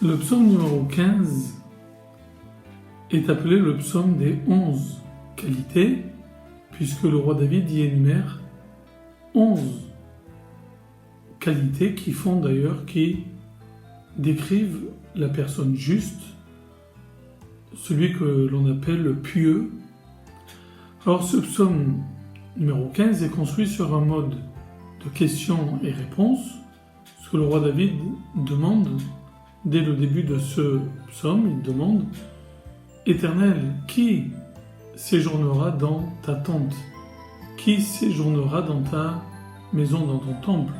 Le psaume numéro 15 est appelé le psaume des 11 qualités, puisque le roi David y énumère 11 qualités qui décrivent la personne juste, celui que l'on appelle le pieux. Alors ce psaume numéro 15 est construit sur un mode de questions et réponses. Ce que le roi David demande dès le début de ce psaume, il demande « Éternel, qui séjournera dans ta tente? Qui séjournera dans ta maison, dans ton temple ?»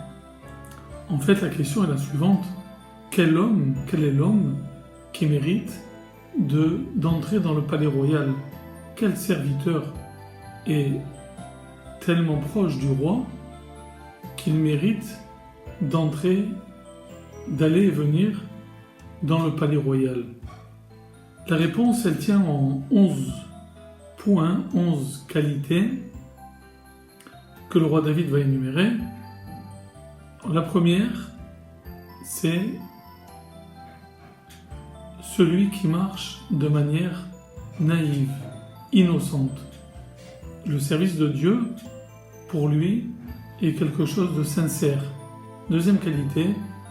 En fait, la question est la suivante. Quel est l'homme qui mérite d'entrer dans le palais royal? Quel serviteur est tellement proche du roi qu'il mérite d'aller et venir dans le palais royal? La réponse, elle tient en 11 points, 11 qualités que le roi David va énumérer. La première, c'est celui qui marche de manière naïve, innocente. Le service de Dieu, pour lui, est quelque chose de sincère. Deuxième qualité,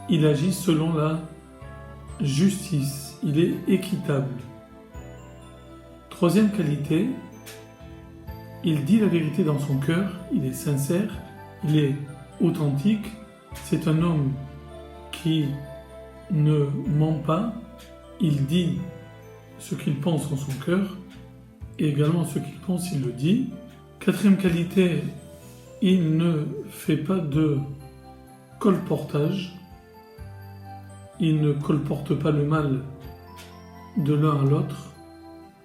il agit selon la justice, il est équitable. Troisième qualité, il dit la vérité dans son cœur, il est sincère, il est authentique, c'est un homme qui ne ment pas, il dit ce qu'il pense en son cœur, et également ce qu'il pense, il le dit. Quatrième qualité, il ne fait pas de colportage, il ne colporte pas le mal de l'un à l'autre.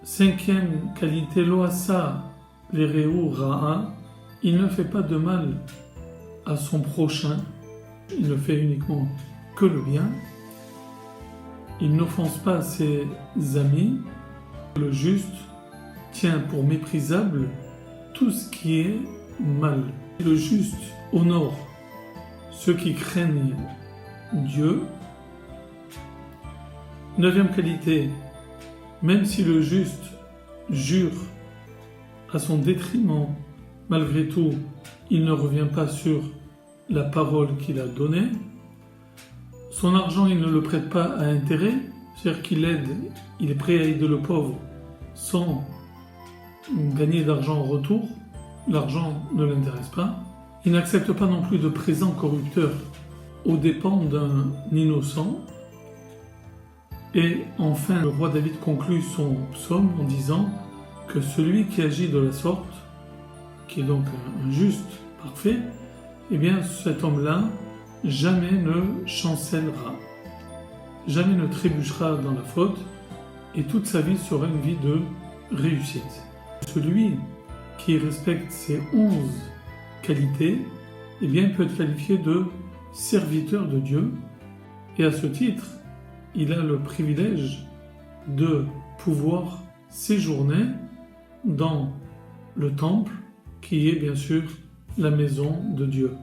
Cinquième qualité, loasa vereu ra'a, il ne fait pas de mal à son prochain, il ne fait uniquement que le bien. Il n'offense pas ses amis. Le juste tient pour méprisable tout ce qui est mal. Le juste honore ceux qui craignent Dieu. Neuvième qualité, même si le juste jure à son détriment, malgré tout, il ne revient pas sur la parole qu'il a donnée. Son argent, il ne le prête pas à intérêt, c'est-à-dire qu'il aide, il est prêt à aider le pauvre sans gagner d'argent en retour. L'argent ne l'intéresse pas. Il n'accepte pas non plus de présents corrupteurs aux dépens d'un innocent. Et enfin, le roi David conclut son psaume en disant que celui qui agit de la sorte, qui est donc un juste parfait, eh bien cet homme-là jamais ne chancellera, jamais ne trébuchera dans la faute, et toute sa vie sera une vie de réussite. Celui qui respecte ces 11 qualités, eh bien peut être qualifié de serviteur de Dieu, et à ce titre, il a le privilège de pouvoir séjourner dans le temple qui est bien sûr la maison de Dieu.